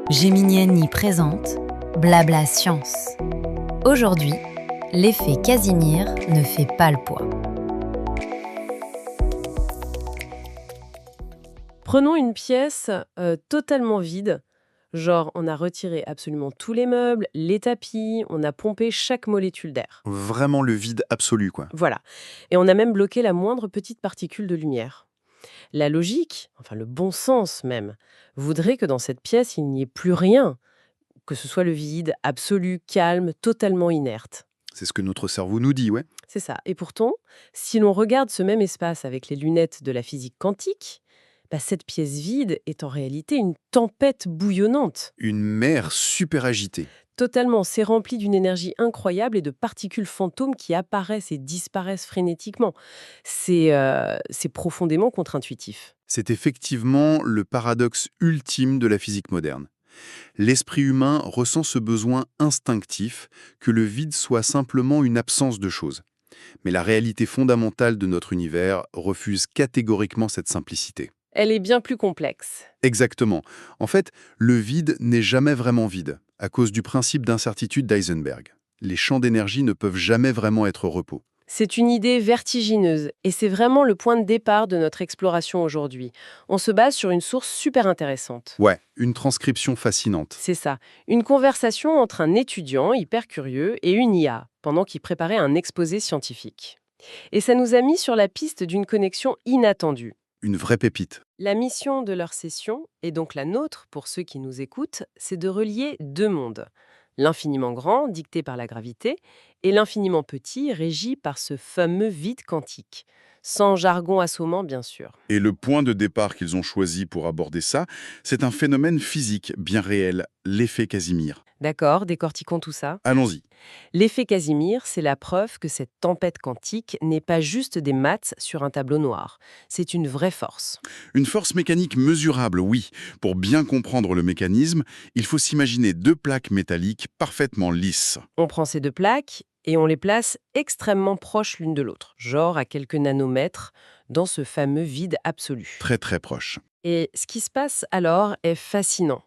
Geminiani présente Blabla Science. Aujourd'hui, l'effet Casimir ne fait pas le poids. Prenons une pièce totalement vide, genre on a retiré absolument tous les meubles, les tapis, on a pompé chaque molécule d'air. Vraiment le vide absolu, quoi. Voilà. Et on a même bloqué la moindre petite particule de lumière. La logique, enfin le bon sens même, voudrait que dans cette pièce, il n'y ait plus rien, que ce soit le vide, absolu, calme, totalement inerte. C'est ce que notre cerveau nous dit, ouais. C'est ça. Et pourtant, si l'on regarde ce même espace avec les lunettes de la physique quantique, cette pièce vide est en réalité une tempête bouillonnante. Une mer super agitée. Totalement, c'est rempli d'une énergie incroyable et de particules fantômes qui apparaissent et disparaissent frénétiquement. C'est profondément contre-intuitif. C'est effectivement le paradoxe ultime de la physique moderne. L'esprit humain ressent ce besoin instinctif que le vide soit simplement une absence de choses. Mais la réalité fondamentale de notre univers refuse catégoriquement cette simplicité. Elle est bien plus complexe. Exactement. En fait, le vide n'est jamais vraiment vide, à cause du principe d'incertitude d'Heisenberg. Les champs d'énergie ne peuvent jamais vraiment être repos. C'est une idée vertigineuse et c'est vraiment le point de départ de notre exploration aujourd'hui. On se base sur une source super intéressante. Ouais, une transcription fascinante. C'est ça, une conversation entre un étudiant hyper curieux et une IA, pendant qu'il préparait un exposé scientifique. Et ça nous a mis sur la piste d'une connexion inattendue. Une vraie pépite. La mission de leur session, et donc la nôtre pour ceux qui nous écoutent, c'est de relier deux mondes. L'infiniment grand, dicté par la gravité, et l'infiniment petit, régi par ce fameux vide quantique. Sans jargon assommant, bien sûr. Et le point de départ qu'ils ont choisi pour aborder ça, c'est un phénomène physique bien réel, l'effet Casimir. D'accord, décortiquons tout ça. Allons-y. L'effet Casimir, c'est la preuve que cette tempête quantique n'est pas juste des maths sur un tableau noir. C'est une vraie force. Une force mécanique mesurable, oui. Pour bien comprendre le mécanisme, il faut s'imaginer deux plaques métalliques parfaitement lisses. On prend ces deux plaques et on les place extrêmement proches l'une de l'autre, genre à quelques nanomètres, dans ce fameux vide absolu. Très très proches. Et ce qui se passe alors est fascinant,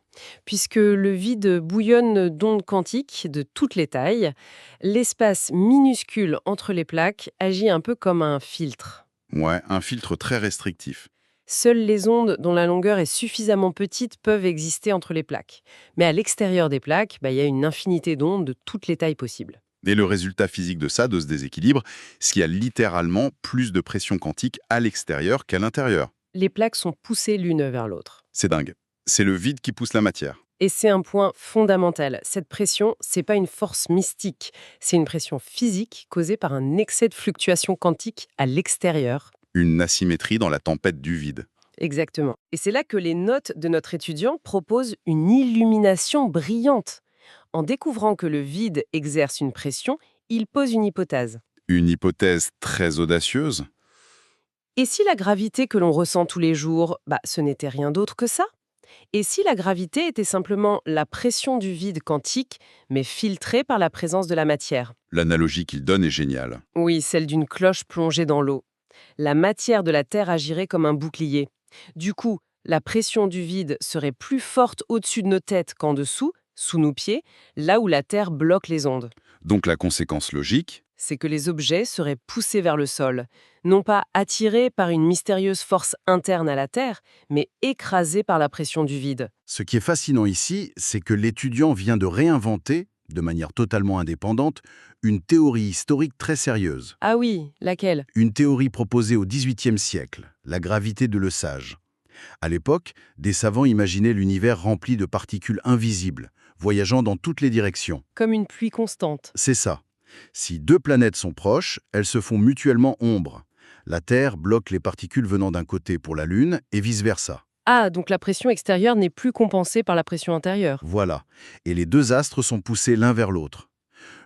puisque le vide bouillonne d'ondes quantiques de toutes les tailles. L'espace minuscule entre les plaques agit un peu comme un filtre. Ouais, un filtre très restrictif. Seules les ondes dont la longueur est suffisamment petite peuvent exister entre les plaques. Mais à l'extérieur des plaques, il y a une infinité d'ondes de toutes les tailles possibles. Et le résultat physique de ça, de ce déséquilibre, c'est qu'il y a littéralement plus de pression quantique à l'extérieur qu'à l'intérieur. Les plaques sont poussées l'une vers l'autre. C'est dingue. C'est le vide qui pousse la matière. Et c'est un point fondamental. Cette pression, c'est pas une force mystique, c'est une pression physique causée par un excès de fluctuation quantique à l'extérieur. Une asymétrie dans la tempête du vide. Exactement. Et c'est là que les notes de notre étudiant proposent une illumination brillante. En découvrant que le vide exerce une pression, il pose une hypothèse. Une hypothèse très audacieuse. Et si la gravité que l'on ressent tous les jours, ce n'était rien d'autre que ça? Et si la gravité était simplement la pression du vide quantique, mais filtrée par la présence de la matière? L'analogie qu'il donne est géniale. Oui, celle d'une cloche plongée dans l'eau. La matière de la Terre agirait comme un bouclier. Du coup, la pression du vide serait plus forte au-dessus de nos têtes qu'en dessous, sous nos pieds, là où la Terre bloque les ondes. Donc la conséquence logique, C'est que les objets seraient poussés vers le sol, non pas attirés par une mystérieuse force interne à la Terre, mais écrasés par la pression du vide. Ce qui est fascinant ici, c'est que l'étudiant vient de réinventer, de manière totalement indépendante, une théorie historique très sérieuse. Ah oui, laquelle? Une théorie proposée au XVIIIe siècle, la gravité de Lesage. À l'époque, des savants imaginaient l'univers rempli de particules invisibles, voyageant dans toutes les directions. Comme une pluie constante. C'est ça. Si deux planètes sont proches, elles se font mutuellement ombre. La Terre bloque les particules venant d'un côté pour la Lune et vice-versa. Ah, donc la pression extérieure n'est plus compensée par la pression intérieure. Voilà. Et les deux astres sont poussés l'un vers l'autre.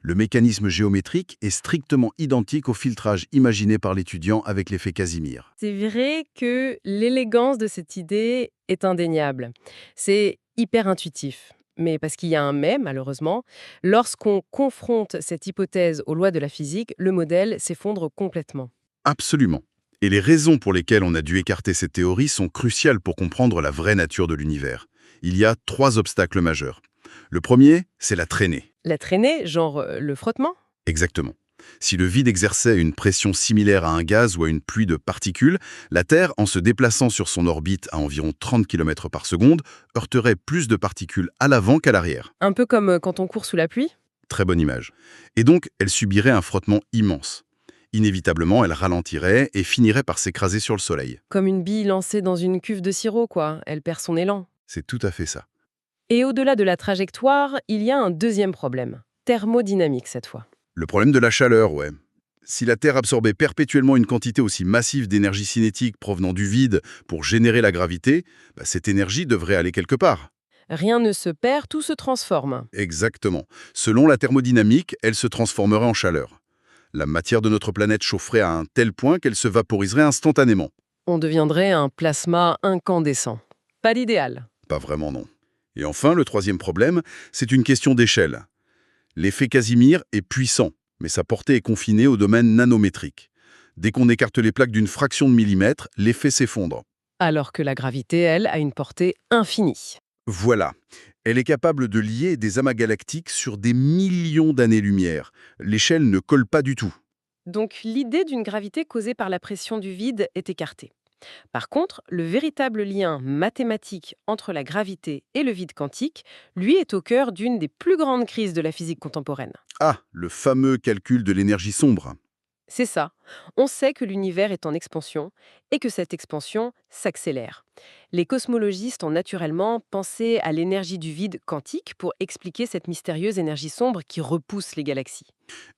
Le mécanisme géométrique est strictement identique au filtrage imaginé par l'étudiant avec l'effet Casimir. C'est vrai que l'élégance de cette idée est indéniable. C'est hyper intuitif. Mais parce qu'il y a un mais, malheureusement, lorsqu'on confronte cette hypothèse aux lois de la physique, le modèle s'effondre complètement. absolument. Et les raisons pour lesquelles on a dû écarter cette théorie sont cruciales pour comprendre la vraie nature de l'univers. Il y a 3 obstacles majeurs. Le premier, c'est la traînée. La traînée, genre le frottement? Exactement. Si le vide exerçait une pression similaire à un gaz ou à une pluie de particules, la Terre, en se déplaçant sur son orbite à environ 30 km par seconde, heurterait plus de particules à l'avant qu'à l'arrière. Un peu comme quand on court sous la pluie? Très bonne image. Et donc, elle subirait un frottement immense. Inévitablement, elle ralentirait et finirait par s'écraser sur le Soleil. Comme une bille lancée dans une cuve de sirop, quoi. Elle perd son élan. C'est tout à fait ça. Et au-delà de la trajectoire, il y a un deuxième problème. Thermodynamique, cette fois. Le problème de la chaleur, ouais. Si la Terre absorbait perpétuellement une quantité aussi massive d'énergie cinétique provenant du vide pour générer la gravité, cette énergie devrait aller quelque part. Rien ne se perd, tout se transforme. Exactement. Selon la thermodynamique, elle se transformerait en chaleur. La matière de notre planète chaufferait à un tel point qu'elle se vaporiserait instantanément. On deviendrait un plasma incandescent. Pas l'idéal. Pas vraiment non. Et enfin, le troisième problème, c'est une question d'échelle. L'effet Casimir est puissant, mais sa portée est confinée au domaine nanométrique. Dès qu'on écarte les plaques d'une fraction de millimètre, l'effet s'effondre. Alors que la gravité, elle, a une portée infinie. Voilà. Elle est capable de lier des amas galactiques sur des millions d'années-lumière. L'échelle ne colle pas du tout. Donc l'idée d'une gravité causée par la pression du vide est écartée. Par contre, le véritable lien mathématique entre la gravité et le vide quantique, lui, est au cœur d'une des plus grandes crises de la physique contemporaine. Ah, le fameux calcul de l'énergie sombre. C'est ça. On sait que l'univers est en expansion et que cette expansion s'accélère. Les cosmologistes ont naturellement pensé à l'énergie du vide quantique pour expliquer cette mystérieuse énergie sombre qui repousse les galaxies.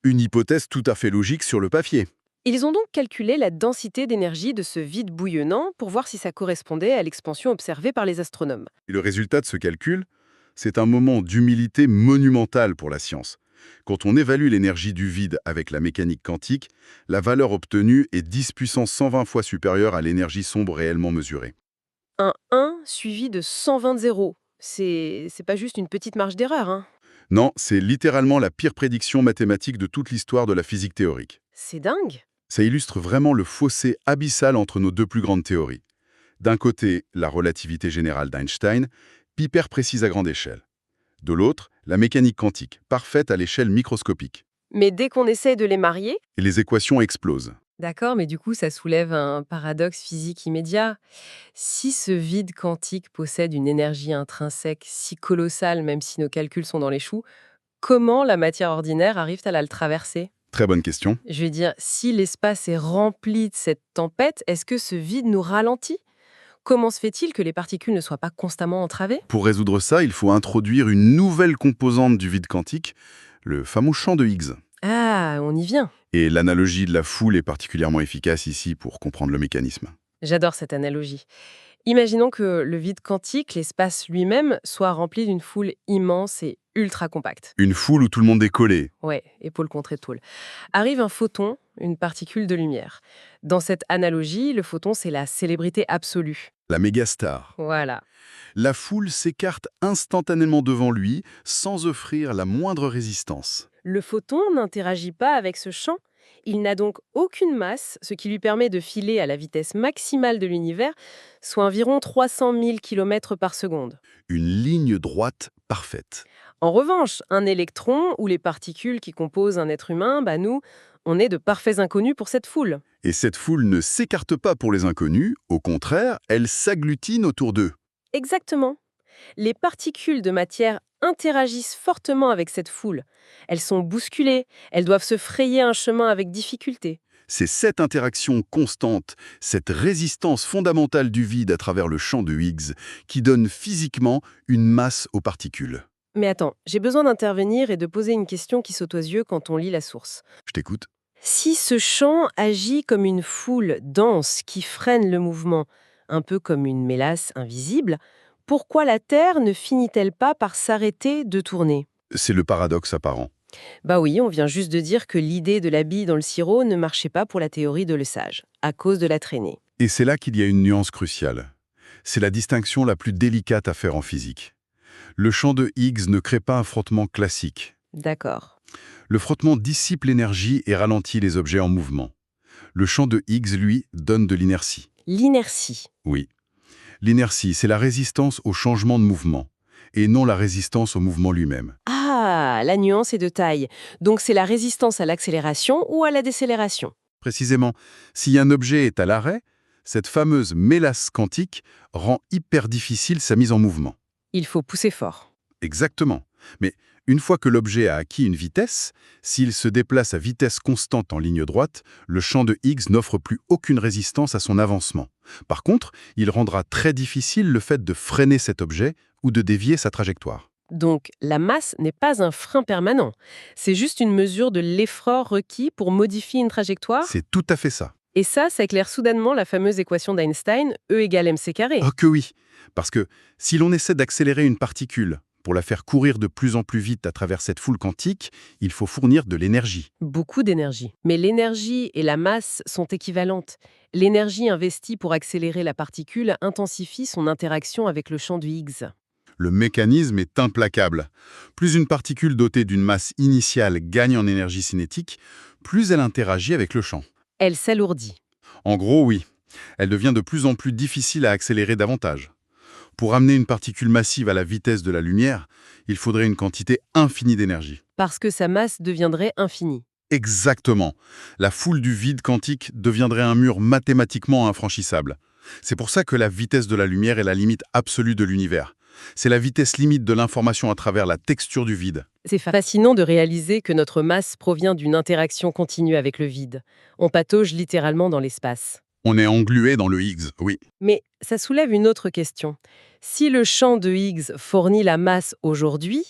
Une hypothèse tout à fait logique sur le papier. Ils ont donc calculé la densité d'énergie de ce vide bouillonnant pour voir si ça correspondait à l'expansion observée par les astronomes. Et le résultat de ce calcul, c'est un moment d'humilité monumentale pour la science. Quand on évalue l'énergie du vide avec la mécanique quantique, la valeur obtenue est 10 puissance 120 fois supérieure à l'énergie sombre réellement mesurée. Un 1 suivi de 120 zéros. C'est pas juste une petite marge d'erreur, hein. Non, c'est littéralement la pire prédiction mathématique de toute l'histoire de la physique théorique. C'est dingue. Ça illustre vraiment le fossé abyssal entre nos deux plus grandes théories. D'un côté, la relativité générale d'Einstein, hyper précise à grande échelle. De l'autre, la mécanique quantique, parfaite à l'échelle microscopique. Mais dès qu'on essaye de les marier, Et les équations explosent. d'accord, mais du coup, ça soulève un paradoxe physique immédiat. Si ce vide quantique possède une énergie intrinsèque si colossale, même si nos calculs sont dans les choux, comment la matière ordinaire arrive-t-elle à le traverser? Très bonne question. Je veux dire, si l'espace est rempli de cette tempête, est-ce que ce vide nous ralentit? Comment se fait-il que les particules ne soient pas constamment entravées? Pour résoudre ça, il faut introduire une nouvelle composante du vide quantique, le fameux champ de Higgs. Ah, on y vient. Et l'analogie de la foule est particulièrement efficace ici pour comprendre le mécanisme. J'adore cette analogie. Imaginons que le vide quantique, l'espace lui-même, soit rempli d'une foule immense et ultra compacte. Une foule où tout le monde est collé. Ouais, épaule contre épaule. Arrive un photon, une particule de lumière. Dans cette analogie, le photon, c'est la célébrité absolue. La mégastar. Voilà. La foule s'écarte instantanément devant lui sans offrir la moindre résistance. Le photon n'interagit pas avec ce champ. Il n'a donc aucune masse, ce qui lui permet de filer à la vitesse maximale de l'univers, soit environ 300 000 km par seconde. Une ligne droite parfaite. En revanche, un électron ou les particules qui composent un être humain, nous, on est de parfaits inconnus pour cette foule. Et cette foule ne s'écarte pas pour les inconnus, au contraire, elle s'agglutine autour d'eux. Exactement. Les particules de matière interagissent fortement avec cette foule. Elles sont bousculées, elles doivent se frayer un chemin avec difficulté. C'est cette interaction constante, cette résistance fondamentale du vide à travers le champ de Higgs qui donne physiquement une masse aux particules. Mais attends, j'ai besoin d'intervenir et de poser une question qui saute aux yeux quand on lit la source. Je t'écoute. Si ce champ agit comme une foule dense qui freine le mouvement, un peu comme une mélasse invisible, pourquoi la Terre ne finit-elle pas par s'arrêter de tourner? C'est le paradoxe apparent. Bah oui, on vient juste de dire que l'idée de la bille dans le sirop ne marchait pas pour la théorie de Le Sage, à cause de la traînée. Et c'est là qu'il y a une nuance cruciale. C'est la distinction la plus délicate à faire en physique. Le champ de Higgs ne crée pas un frottement classique. D'accord. Le frottement dissipe l'énergie et ralentit les objets en mouvement. Le champ de Higgs, lui, donne de l'inertie. L'inertie. Oui. L'inertie, c'est la résistance au changement de mouvement, et non la résistance au mouvement lui-même. Ah, la nuance est de taille. Donc c'est la résistance à l'accélération ou à la décélération. Précisément, si un objet est à l'arrêt, cette fameuse mélasse quantique rend hyper difficile sa mise en mouvement. Il faut pousser fort. Exactement. Mais une fois que l'objet a acquis une vitesse, s'il se déplace à vitesse constante en ligne droite, le champ de Higgs n'offre plus aucune résistance à son avancement. Par contre, il rendra très difficile le fait de freiner cet objet ou de dévier sa trajectoire. Donc la masse n'est pas un frein permanent. C'est juste une mesure de l'effort requis pour modifier une trajectoire. C'est tout à fait ça. Et ça éclaire soudainement la fameuse équation d'Einstein, E égale mc carré. Oh que oui. Parce que si l'on essaie d'accélérer une particule pour la faire courir de plus en plus vite à travers cette foule quantique, il faut fournir de l'énergie. Beaucoup d'énergie. Mais l'énergie et la masse sont équivalentes. L'énergie investie pour accélérer la particule intensifie son interaction avec le champ de Higgs. Le mécanisme est implacable. Plus une particule dotée d'une masse initiale gagne en énergie cinétique, plus elle interagit avec le champ. Elle s'alourdit. En gros, oui. Elle devient de plus en plus difficile à accélérer davantage. Pour amener une particule massive à la vitesse de la lumière, il faudrait une quantité infinie d'énergie. Parce que sa masse deviendrait infinie. Exactement. La foule du vide quantique deviendrait un mur mathématiquement infranchissable. C'est pour ça que la vitesse de la lumière est la limite absolue de l'univers. C'est la vitesse limite de l'information à travers la texture du vide. C'est fascinant de réaliser que notre masse provient d'une interaction continue avec le vide. On patauge littéralement dans l'espace. On est englué dans le Higgs, oui. Mais ça soulève une autre question. Si le champ de Higgs fournit la masse aujourd'hui,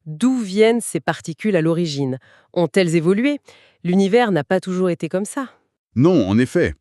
d'où viennent ces particules à l'origine? Ont-elles évolué? L'univers n'a pas toujours été comme ça. Non, en effet.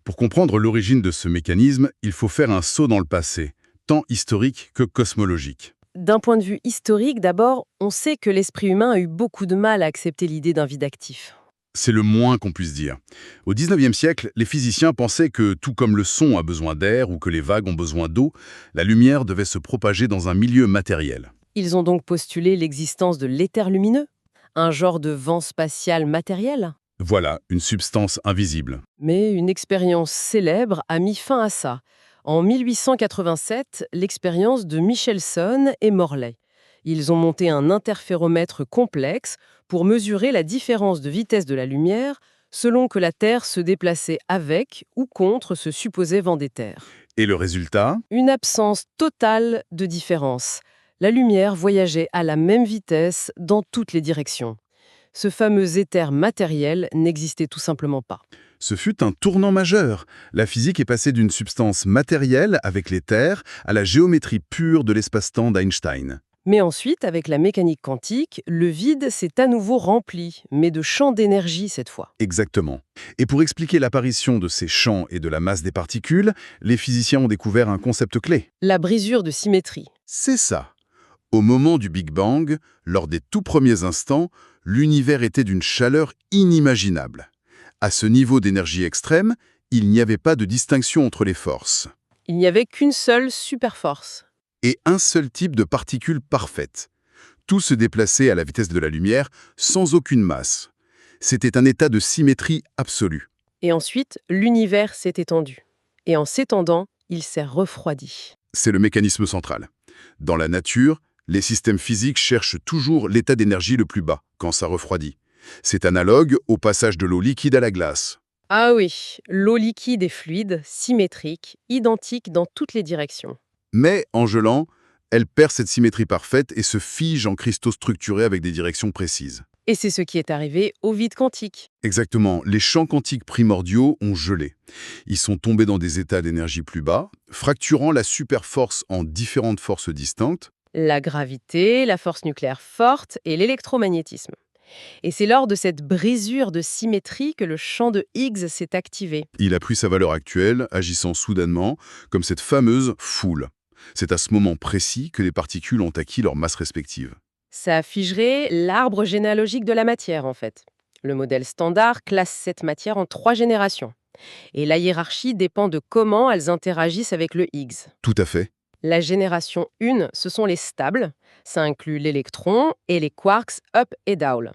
Pour comprendre l'origine de ce mécanisme, il faut faire un saut dans le passé, tant historique que cosmologique. D'un point de vue historique, d'abord, on sait que l'esprit humain a eu beaucoup de mal à accepter l'idée d'un vide actif. C'est le moins qu'on puisse dire. Au XIXe siècle, les physiciens pensaient que, tout comme le son a besoin d'air ou que les vagues ont besoin d'eau, la lumière devait se propager dans un milieu matériel. Ils ont donc postulé l'existence de l'éther lumineux, un genre de vent spatial matériel. Voilà, une substance invisible. Mais une expérience célèbre a mis fin à ça. En 1887, l'expérience de Michelson et Morley. Ils ont monté un interféromètre complexe pour mesurer la différence de vitesse de la lumière selon que la Terre se déplaçait avec ou contre ce supposé vent d'éther. Et le résultat? Une absence totale de différence. La lumière voyageait à la même vitesse dans toutes les directions. Ce fameux éther matériel n'existait tout simplement pas. Ce fut un tournant majeur. La physique est passée d'une substance matérielle, avec l'éther, à la géométrie pure de l'espace-temps d'Einstein. Mais ensuite, avec la mécanique quantique, le vide s'est à nouveau rempli, mais de champs d'énergie cette fois. Exactement. Et pour expliquer l'apparition de ces champs et de la masse des particules, les physiciens ont découvert un concept clé. La brisure de symétrie. C'est ça. Au moment du Big Bang, lors des tout premiers instants, l'univers était d'une chaleur inimaginable. À ce niveau d'énergie extrême, il n'y avait pas de distinction entre les forces. Il n'y avait qu'une seule superforce. Et un seul type de particules parfaites. Tout se déplaçait à la vitesse de la lumière sans aucune masse. C'était un état de symétrie absolue. Et ensuite, l'univers s'est étendu. Et en s'étendant, il s'est refroidi. C'est le mécanisme central. Dans la nature, les systèmes physiques cherchent toujours l'état d'énergie le plus bas, quand ça refroidit. C'est analogue au passage de l'eau liquide à la glace. Ah oui, l'eau liquide est fluide, symétrique, identique dans toutes les directions. Mais, en gelant, elle perd cette symétrie parfaite et se fige en cristaux structurés avec des directions précises. Et c'est ce qui est arrivé au vide quantique. Exactement, les champs quantiques primordiaux ont gelé. Ils sont tombés dans des états d'énergie plus bas, fracturant la superforce en différentes forces distinctes. La gravité, la force nucléaire forte et l'électromagnétisme. Et c'est lors de cette brisure de symétrie que le champ de Higgs s'est activé. Il a pris sa valeur actuelle, agissant soudainement, comme cette fameuse foule. C'est à ce moment précis que les particules ont acquis leur masse respective. Ça figerait l'arbre généalogique de la matière, en fait. Le modèle standard classe cette matière en 3 générations. Et la hiérarchie dépend de comment elles interagissent avec le Higgs. Tout à fait. La génération 1, ce sont les stables. Ça inclut l'électron et les quarks up et down.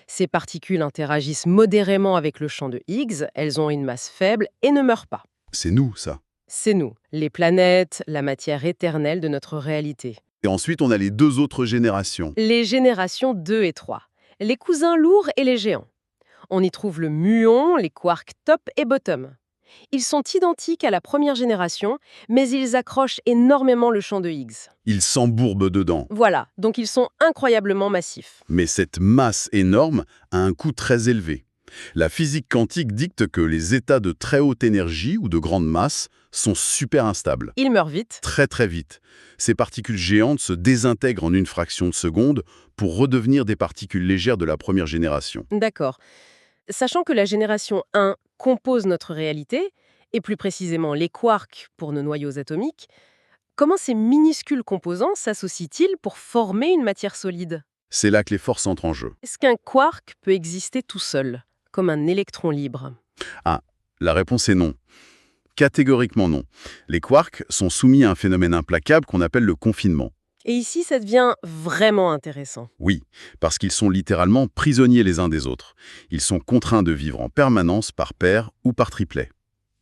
Ces particules interagissent modérément avec le champ de Higgs, elles ont une masse faible et ne meurent pas. C'est nous, ça. C'est nous, les planètes, la matière éternelle de notre réalité. Et ensuite, on a les deux autres générations. Les générations 2 et 3, les cousins lourds et les géants. On y trouve le muon, les quarks top et bottom. Ils sont identiques à la première génération, mais ils accrochent énormément le champ de Higgs. Ils s'embourbent dedans. Voilà, donc ils sont incroyablement massifs. Mais cette masse énorme a un coût très élevé. La physique quantique dicte que les états de très haute énergie ou de grande masse sont super instables. Ils meurent vite. Très très vite. Ces particules géantes se désintègrent en une fraction de seconde pour redevenir des particules légères de la première génération. D'accord. Sachant que la génération 1 compose notre réalité, et plus précisément les quarks pour nos noyaux atomiques, comment ces minuscules composants s'associent-ils pour former une matière solide? C'est là que les forces entrent en jeu. Est-ce qu'un quark peut exister tout seul, comme un électron libre? Ah, la réponse est non. Catégoriquement non. Les quarks sont soumis à un phénomène implacable qu'on appelle le confinement. Et ici, ça devient vraiment intéressant. Oui, parce qu'ils sont littéralement prisonniers les uns des autres. Ils sont contraints de vivre en permanence par paire ou par triplet.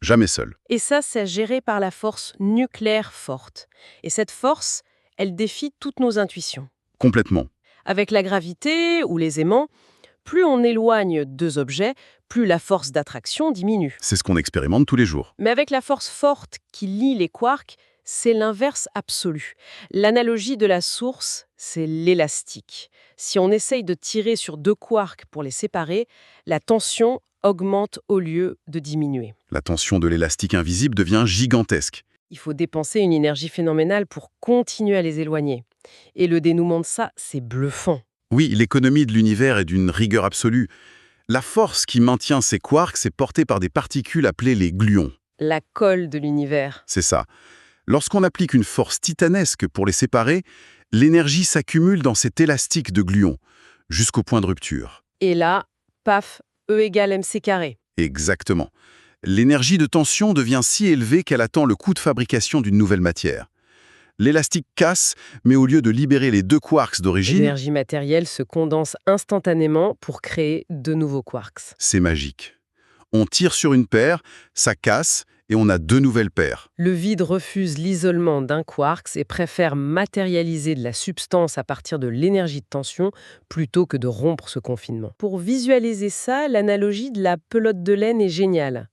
Jamais seuls. Et ça, c'est géré par la force nucléaire forte. Et cette force, elle défie toutes nos intuitions. Complètement. Avec la gravité ou les aimants, plus on éloigne deux objets, plus la force d'attraction diminue. C'est ce qu'on expérimente tous les jours. Mais avec la force forte qui lie les quarks, c'est l'inverse absolu. L'analogie de la source, c'est l'élastique. Si on essaye de tirer sur deux quarks pour les séparer, la tension augmente au lieu de diminuer. La tension de l'élastique invisible devient gigantesque. Il faut dépenser une énergie phénoménale pour continuer à les éloigner. Et le dénouement de ça, c'est bluffant. Oui, l'économie de l'univers est d'une rigueur absolue. La force qui maintient ces quarks est portée par des particules appelées les gluons. La colle de l'univers. C'est ça. Lorsqu'on applique une force titanesque pour les séparer, l'énergie s'accumule dans cet élastique de gluons, jusqu'au point de rupture. Et là, paf, E égale mc carré. Exactement. L'énergie de tension devient si élevée qu'elle attend le coût de fabrication d'une nouvelle matière. L'élastique casse, mais au lieu de libérer les deux quarks d'origine, L'énergie matérielle se condense instantanément pour créer de nouveaux quarks. c'est magique. On tire sur une paire, ça casse, et on a deux nouvelles paires. Le vide refuse l'isolement d'un quark et préfère matérialiser de la substance à partir de l'énergie de tension plutôt que de rompre ce confinement. Pour visualiser ça, l'analogie de la pelote de laine est géniale.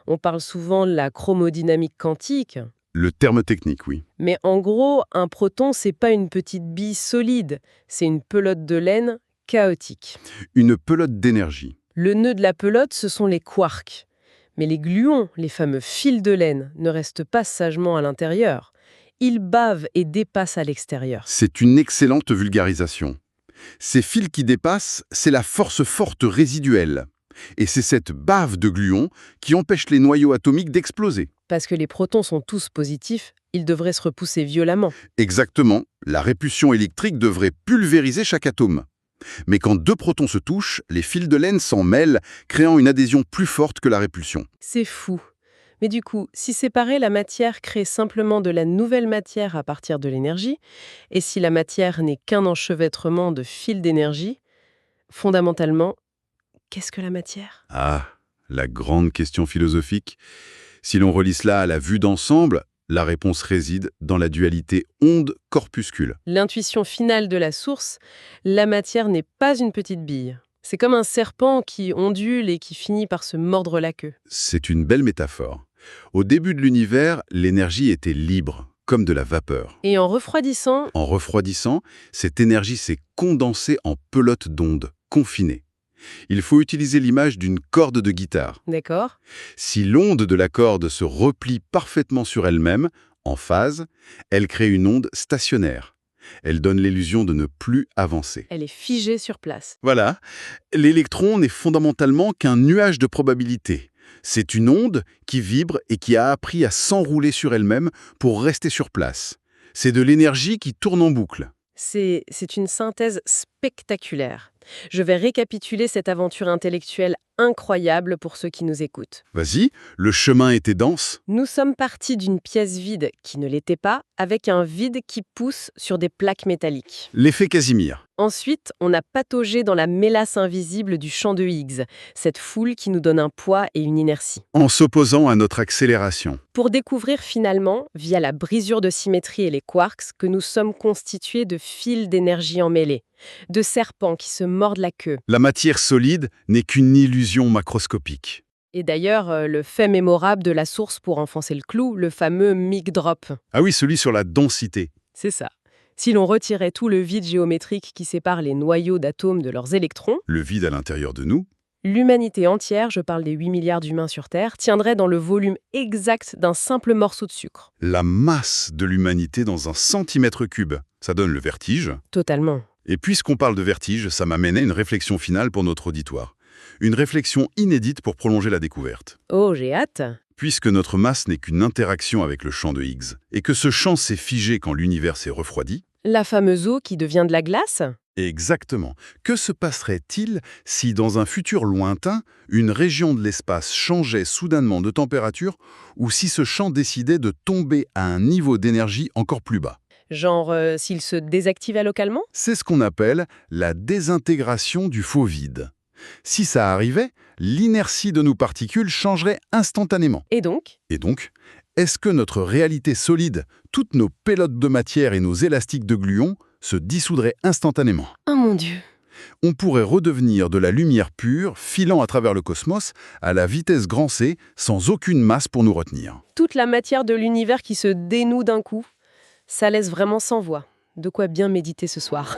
On parle souvent de la chromodynamique quantique, Le terme technique, oui. mais en gros, un proton, c'est pas une petite bille solide, c'est une pelote de laine chaotique. Une pelote d'énergie. Le nœud de la pelote, ce sont les quarks. Mais les gluons, les fameux fils de laine, ne restent pas sagement à l'intérieur. Ils bavent et dépassent à l'extérieur. C'est une excellente vulgarisation. Ces fils qui dépassent, c'est la force forte résiduelle. Et c'est cette bave de gluons qui empêche les noyaux atomiques d'exploser. Parce que les protons sont tous positifs, ils devraient se repousser violemment. Exactement, la répulsion électrique devrait pulvériser chaque atome. Mais quand deux protons se touchent, les fils de laine s'en mêlent, créant une adhésion plus forte que la répulsion. C'est fou. Mais du coup, si séparer la matière crée simplement de la nouvelle matière à partir de l'énergie, et si la matière n'est qu'un enchevêtrement de fils d'énergie, fondamentalement, qu'est-ce que la matière? Ah, la grande question philosophique. Si l'on relie cela à la vue d'ensemble, la réponse réside dans la dualité onde-corpuscule. L'intuition finale de la source, la matière n'est pas une petite bille. C'est comme un serpent qui ondule et qui finit par se mordre la queue. C'est une belle métaphore. Au début de l'univers, l'énergie était libre, comme de la vapeur. Et en refroidissant, En refroidissant, cette énergie s'est condensée en pelote d'ondes, confinée. Il faut utiliser l'image d'une corde de guitare. d'accord? Si l'onde de la corde se replie parfaitement sur elle-même, en phase, elle crée une onde stationnaire. Elle donne l'illusion de ne plus avancer. Elle est figée sur place. Voilà, l'électron n'est fondamentalement qu'un nuage de probabilité. C'est une onde qui vibre et qui a appris à s'enrouler sur elle-même pour rester sur place. C'est de l'énergie qui tourne en boucle. C'est une synthèse spectaculaire. Je vais récapituler cette aventure intellectuelle incroyable pour ceux qui nous écoutent. Vas-y, le chemin était dense? Nous sommes partis d'une pièce vide qui ne l'était pas, avec un vide qui pousse sur des plaques métalliques. L'effet Casimir. Ensuite, on a pataugé dans la mélasse invisible du champ de Higgs, cette foule qui nous donne un poids et une inertie. En s'opposant à notre accélération. Pour découvrir finalement, via la brisure de symétrie et les quarks, que nous sommes constitués de fils d'énergie emmêlés, de serpents qui se mordent la queue. La matière solide n'est qu'une illusion macroscopique. Et d'ailleurs, le fait mémorable de la source pour enfoncer le clou, le fameux mic drop. Ah oui, celui sur la densité. C'est ça. Si l'on retirait tout le vide géométrique qui sépare les noyaux d'atomes de leurs électrons, Le vide à l'intérieur de nous. l'humanité entière, je parle des 8 milliards d'humains sur Terre, tiendrait dans le volume exact d'un simple morceau de sucre. La masse de l'humanité dans un centimètre cube. Ça donne le vertige. Totalement. Et puisqu'on parle de vertige, ça m'amène à une réflexion finale pour notre auditoire. Une réflexion inédite pour prolonger la découverte. Oh, j'ai hâte. Puisque notre masse n'est qu'une interaction avec le champ de Higgs, et que ce champ s'est figé quand l'univers s'est refroidi, La fameuse eau qui devient de la glace? exactement, que se passerait-il si, dans un futur lointain, une région de l'espace changeait soudainement de température, ou si ce champ décidait de tomber à un niveau d'énergie encore plus bas? Genre, s'il se désactivait localement? C'est ce qu'on appelle la désintégration du faux vide. Si ça arrivait, l'inertie de nos particules changerait instantanément. Et donc? Et donc, est-ce que notre réalité solide, toutes nos pelotes de matière et nos élastiques de gluons, se dissoudraient instantanément? Oh mon Dieu! On pourrait redevenir de la lumière pure, filant à travers le cosmos, à la vitesse grand C, sans aucune masse pour nous retenir. Toute la matière de l'univers qui se dénoue d'un coup, ça laisse vraiment sans voix. De quoi bien méditer ce soir.